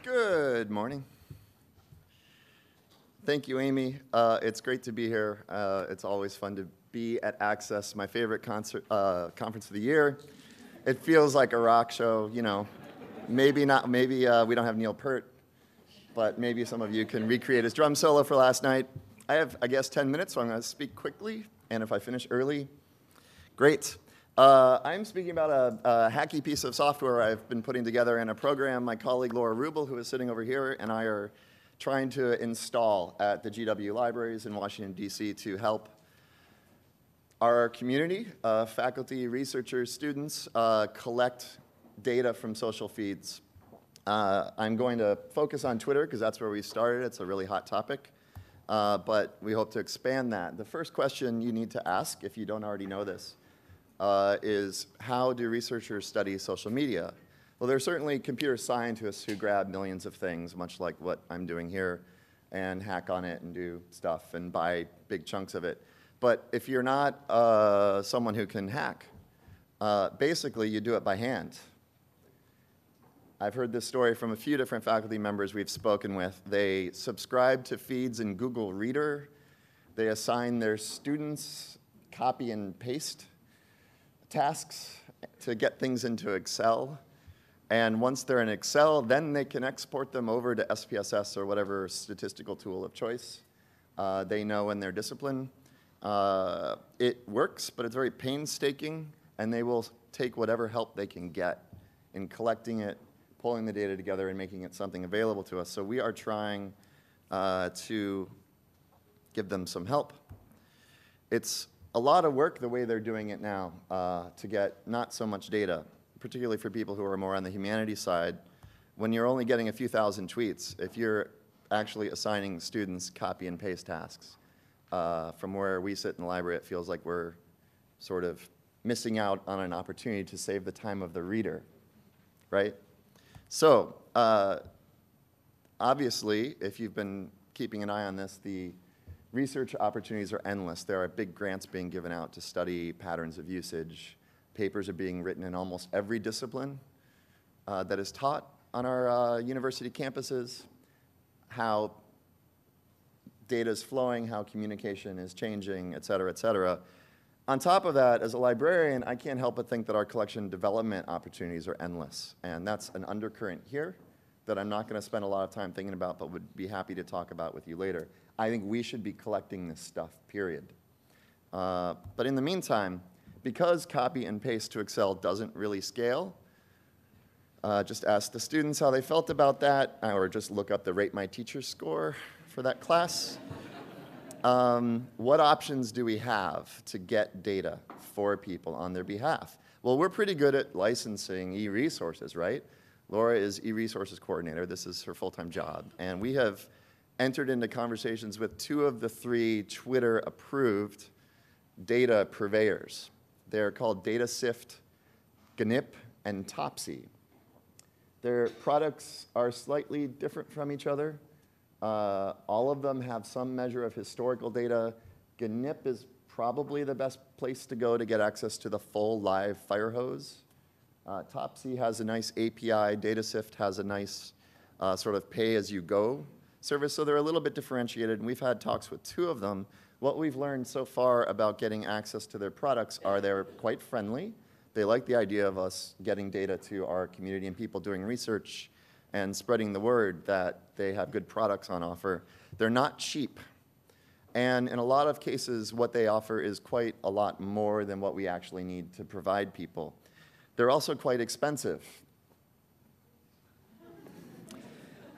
Good morning. Thank you, Amy. It's great to be here. It's always fun to be at Access, my favorite conference of the year. It feels like a rock show, you know. Maybe not. Maybe we don't have Neil Peart, but maybe some of you can recreate his drum solo for last night. I have, I guess, 10 minutes, so I'm going to speak quickly, and if I finish early, great. I'm speaking about a hacky piece of software I've been putting together in a program my colleague Laura Rubel, who is sitting over here, and I are trying to install at the GW libraries in Washington, D.C. to help our community, faculty, researchers, students, collect data from social feeds. I'm going to focus on Twitter because that's where we started. It's a really hot topic, but we hope to expand that. The first question you need to ask, if you don't already know this, is how do researchers study social media? Well, there are certainly computer scientists who grab millions of things, much like what I'm doing here, and hack on it and do stuff and buy big chunks of it. But if you're not someone who can hack, basically you do it by hand. I've heard this story from a few different faculty members we've spoken with. They subscribe to feeds in Google Reader. They assign their students copy and paste tasks to get things into Excel. And once they're in Excel, then they can export them over to SPSS or whatever statistical tool of choice they know in their discipline. It works, but it's very painstaking, and they will take whatever help they can get in collecting it, pulling the data together, and making it something available to us. So we are trying to give them some help. It's a lot of work the way they're doing it now to get not so much data, particularly for people who are more on the humanities side. When you're only getting a few thousand tweets, if you're actually assigning students copy and paste tasks, from where we sit in the library, it feels like we're sort of missing out on an opportunity to save the time of the reader, right? So obviously, if you've been keeping an eye on this, the research opportunities are endless. There are big grants being given out to study patterns of usage. Papers are being written in almost every discipline that is taught on our university campuses, how data is flowing, how communication is changing, et cetera, et cetera. On top of that, as a librarian, I can't help but think that our collection development opportunities are endless. And that's an undercurrent here that I'm not going to spend a lot of time thinking about, but would be happy to talk about with you later. I think we should be collecting this stuff, period. But in the meantime, because copy and paste to Excel doesn't really scale, just ask the students how they felt about that, or just look up the Rate My Teacher score for that class. What options do we have to get data for people on their behalf? Well, we're pretty good at licensing e-resources, right? Laura is e-resources coordinator. This is her full-time job. And we have entered into conversations with 2 of the 3 Twitter-approved data purveyors. They're called DataSift, GNIP, and Topsy. Their products are slightly different from each other. All of them have some measure of historical data. GNIP is probably the best place to go to get access to the full live fire hose. Topsy has a nice API. DataSift has a nice sort of pay-as-you-go service, so they're a little bit differentiated, and we've had talks with 2 of them. What we've learned so far about getting access to their products are they're quite friendly. They like the idea of us getting data to our community and people doing research and spreading the word that they have good products on offer. They're not cheap. And in a lot of cases, what they offer is quite a lot more than what we actually need to provide people. They're also quite expensive.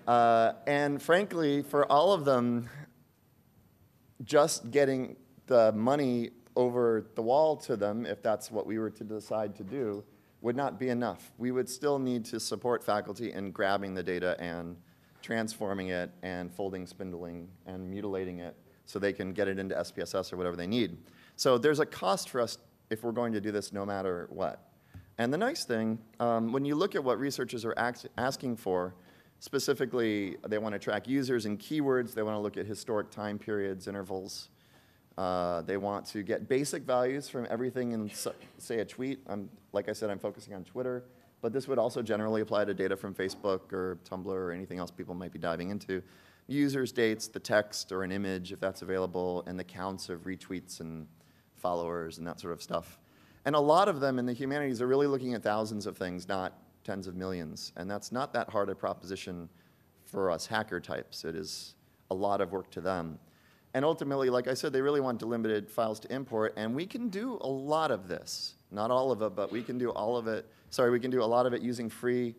And frankly, for all of them, just getting the money over the wall to them, if that's what we were to decide to do, would not be enough. We would still need to support faculty in grabbing the data and transforming it and folding, spindling, and mutilating it so they can get it into SPSS or whatever they need. So there's a cost for us if we're going to do this no matter what. And the nice thing, when you look at what researchers are asking for, Specifically, they want to track users and keywords. They want to look at historic time periods, intervals. They want to get basic values from everything in, say, a tweet. Like I said, I'm focusing on Twitter, but this would also generally apply to data from Facebook or Tumblr or anything else people might be diving into. Users, dates, the text or an image, if that's available, and the counts of retweets and followers and that sort of stuff. And a lot of them in the humanities are really looking at thousands of things, not tens of millions. And that's not that hard a proposition for us hacker types. It is a lot of work to them. And ultimately, like I said, they really want delimited files to import, and we can do a lot of this. Not all of it, but we can do all of it. Sorry, we can do a lot of it using free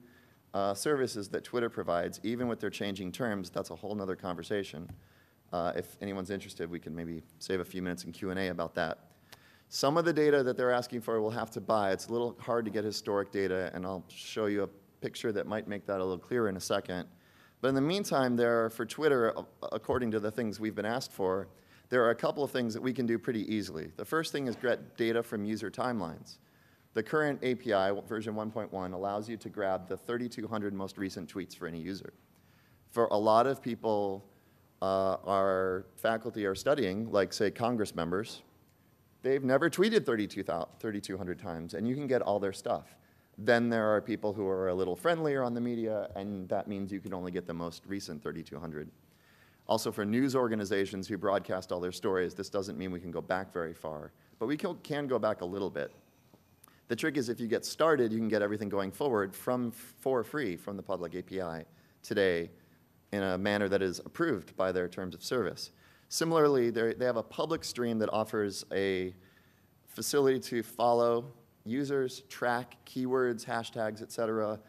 services that Twitter provides, even with their changing terms. That's a whole nother conversation. If anyone's interested, we can maybe save a few minutes in Q&A about that. Some of the data that they're asking for we'll have to buy. It's a little hard to get historic data, and I'll show you a picture that might make that a little clearer in a second. But in the meantime, for Twitter, according to the things we've been asked for, there are a couple of things that we can do pretty easily. The first thing is get data from user timelines. The current API, version 1.1, allows you to grab the 3,200 most recent tweets for any user. For a lot of people, our faculty are studying, like, say, Congress members. They've never tweeted 3,200 times, and you can get all their stuff. Then there are people who are a little friendlier on the media, and that means you can only get the most recent 3,200. Also, for news organizations who broadcast all their stories, this doesn't mean we can go back very far, but we can go back a little bit. The trick is if you get started, you can get everything going forward for free from the public API today in a manner that is approved by their terms of service. Similarly, they have a public stream that offers a facility to follow users, track keywords, hashtags, et cetera,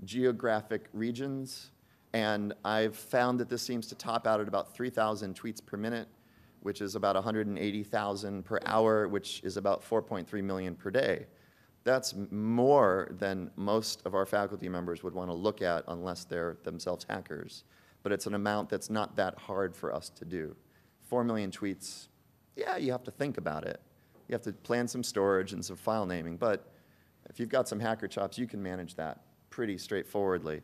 geographic regions, and I've found that this seems to top out at about 3,000 tweets per minute, which is about 180,000 per hour, which is about 4.3 million per day. That's more than most of our faculty members would want to look at unless they're themselves hackers. But it's an amount that's not that hard for us to do. 4 million tweets, yeah, you have to think about it. You have to plan some storage and some file naming, but if you've got some hacker chops, you can manage that pretty straightforwardly.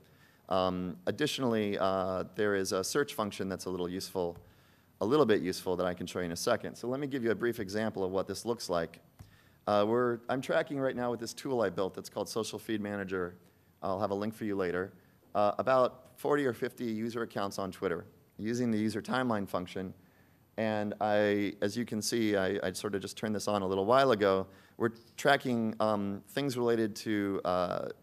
Additionally, there is a search function that's a little bit useful that I can show you in a second. So let me give you a brief example of what this looks like. I'm tracking right now with this tool I built that's called Social Feed Manager. I'll have a link for you later. About 40 or 50 user accounts on Twitter using the user timeline function. And as you can see, I sort of just turned this on a little while ago. We're tracking things related to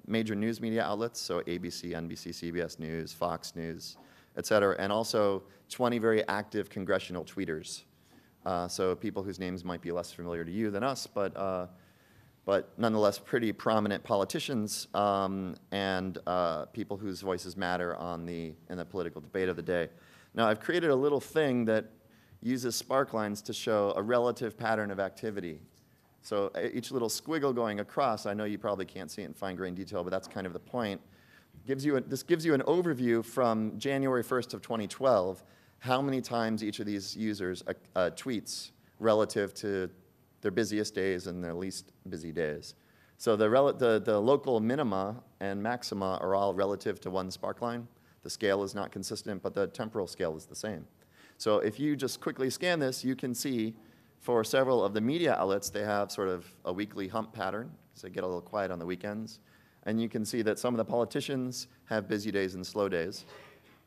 major news media outlets, so ABC, NBC, CBS News, Fox News, et cetera, and also 20 very active congressional tweeters. So people whose names might be less familiar to you than us, but nonetheless pretty prominent politicians and people whose voices matter in the political debate of the day. Now, I've created a little thing that uses sparklines to show a relative pattern of activity. So each little squiggle going across, I know you probably can't see it in fine-grained detail, but that's kind of the point. This gives you an overview from January 1st of 2012, how many times each of these users tweets relative to their busiest days and their least busy days. So the local minima and maxima are all relative to one sparkline. The scale is not consistent, but the temporal scale is the same. So if you just quickly scan this, you can see for several of the media outlets, they have sort of a weekly hump pattern, so they get a little quiet on the weekends. And you can see that some of the politicians have busy days and slow days.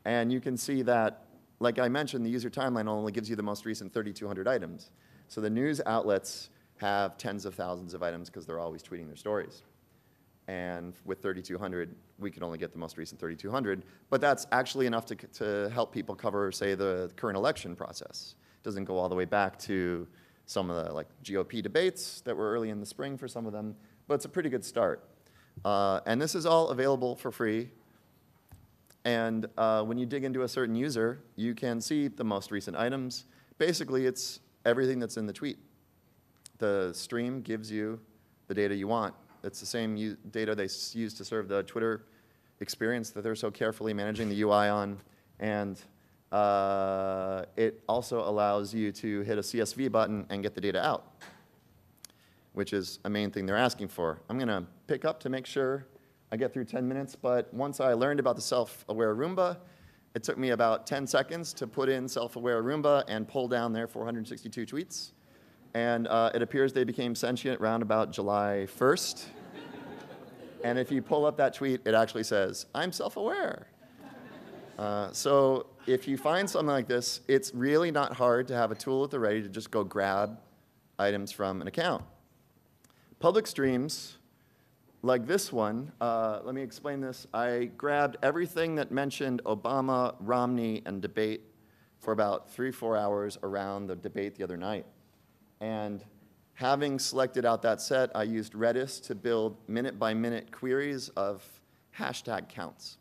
And you can see that, like I mentioned, the user timeline only gives you the most recent 3,200 items. So the news outlets have tens of thousands of items because they're always tweeting their stories. And with 3,200, we can only get the most recent 3,200. But that's actually enough to help people cover, say, the current election process. It doesn't go all the way back to some of the GOP debates that were early in the spring for some of them, but it's a pretty good start. And this is all available for free. And when you dig into a certain user, you can see the most recent items. Basically, it's everything that's in the tweet. The stream gives you the data you want. It's the same data they use to serve the Twitter experience that they're so carefully managing the UI on. And it also allows you to hit a CSV button and get the data out, which is a main thing they're asking for. I'm going to pick up to make sure I get through 10 minutes, but once I learned about the Selfaware Roomba, it took me about 10 seconds to put in Selfaware Roomba and pull down their 462 tweets. And it appears they became sentient around about July 1st. And if you pull up that tweet, it actually says, "I'm self-aware." So if you find something like this, it's really not hard to have a tool at the ready to just go grab items from an account. Public streams, like this one, let me explain this. I grabbed everything that mentioned Obama, Romney, and debate for about 3-4 hours around the debate the other night. And having selected out that set, I used Redis to build minute-by-minute queries of hashtag counts.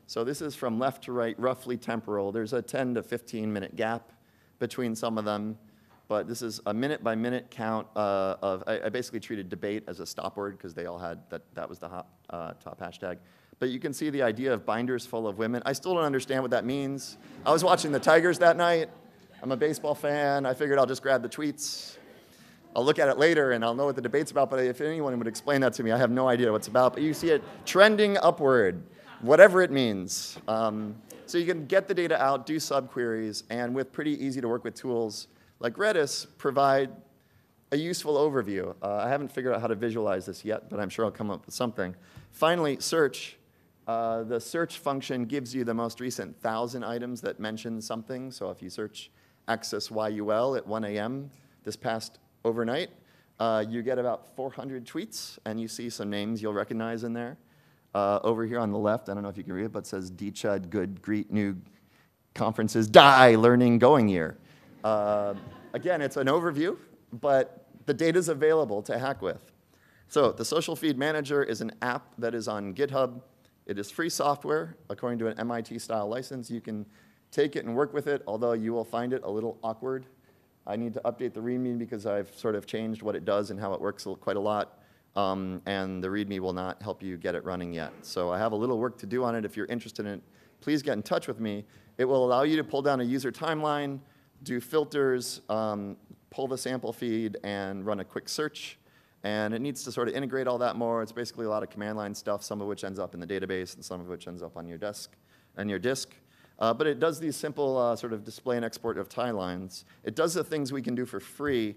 So this is from left to right, roughly temporal. There's a 10 to 15-minute gap between some of them. But this is a minute-by-minute count I basically treated debate as a stop word because they all had that was the top hashtag. But you can see the idea of binders full of women. I still don't understand what that means. I was watching the Tigers that night. I'm a baseball fan. I figured I'll just grab the tweets. I'll look at it later and I'll know what the debate's about. But if anyone would explain that to me, I have no idea what it's about. But you see it trending upward, whatever it means. So you can get the data out, do subqueries, and with pretty easy to work with tools like Redis, provide a useful overview. I haven't figured out how to visualize this yet, but I'm sure I'll come up with something. Finally, search. The search function gives you the most recent 1,000 items that mention something. So if you search Access YUL at 1 a.m. this past overnight, you get about 400 tweets, and you see some names you'll recognize in there. Over here on the left, I don't know if you can read it, but it says DCHUD, good, greet, new conferences, die, learning, going year. Again, it's an overview, but the data's available to hack with. So the Social Feed Manager is an app that is on GitHub. It is free software, according to an MIT-style license. You can take it and work with it, although you will find it a little awkward. I need to update the README because I've sort of changed what it does and how it works quite a lot. And the README will not help you get it running yet. So I have a little work to do on it. If you're interested in it, please get in touch with me. It will allow you to pull down a user timeline, do filters, pull the sample feed, and run a quick search. And it needs to sort of integrate all that more. It's basically a lot of command line stuff, some of which ends up in the database, and some of which ends up on your desk and your disk. But it does these simple sort of display and export of timelines. It does the things we can do for free.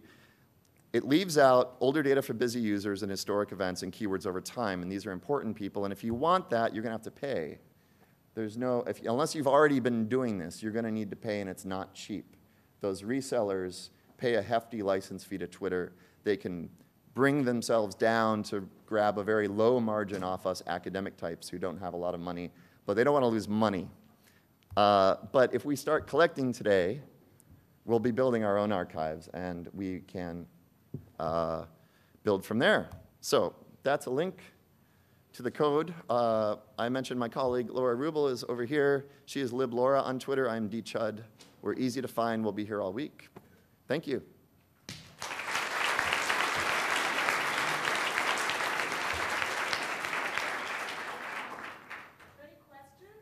It leaves out older data for busy users and historic events and keywords over time, and these are important people. And if you want that, you're going to have to pay. There's no, unless you've already been doing this, you're going to need to pay, and it's not cheap. Those resellers pay a hefty license fee to Twitter. They can bring themselves down to grab a very low margin off us academic types who don't have a lot of money, but they don't want to lose money. But if we start collecting today, we'll be building our own archives, and we can build from there. So that's a link to the code. I mentioned my colleague Laura Rubel is over here. She is LibLaura on Twitter. I'm DCHUD. We're easy to find. We'll be here all week. Thank you. Any questions?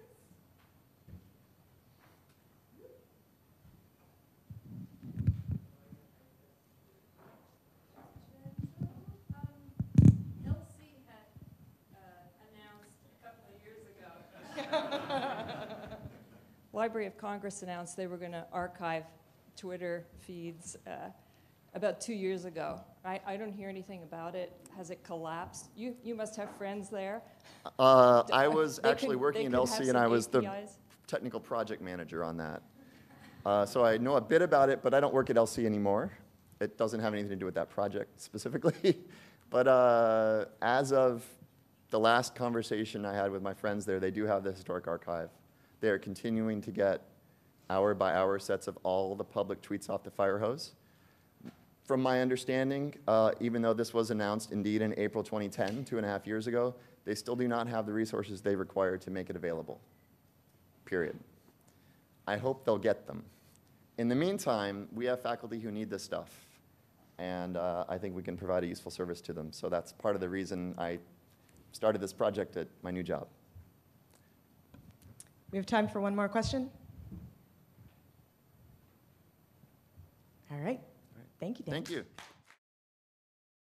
LC had announced a couple of years ago. Library of Congress announced they were going to archive Twitter feeds about 2 years ago. I don't hear anything about it. Has it collapsed? You must have friends there. I was actually working at have LC, and some I was the APIs. technical project manager on that. So I know a bit about it, but I don't work at LC anymore. It doesn't have anything to do with that project specifically. But as of the last conversation I had with my friends there, they do have the historic archive. They are continuing to get hour-by-hour sets of all the public tweets off the fire hose. From my understanding, even though this was announced indeed in April 2010, 2.5 years ago, they still do not have the resources they require to make it available, period. I hope they'll get them. In the meantime, we have faculty who need this stuff, and I think we can provide a useful service to them. So that's part of the reason I started this project at my new job. We have time for one more question. All right. Thank you, Dan. Thank you.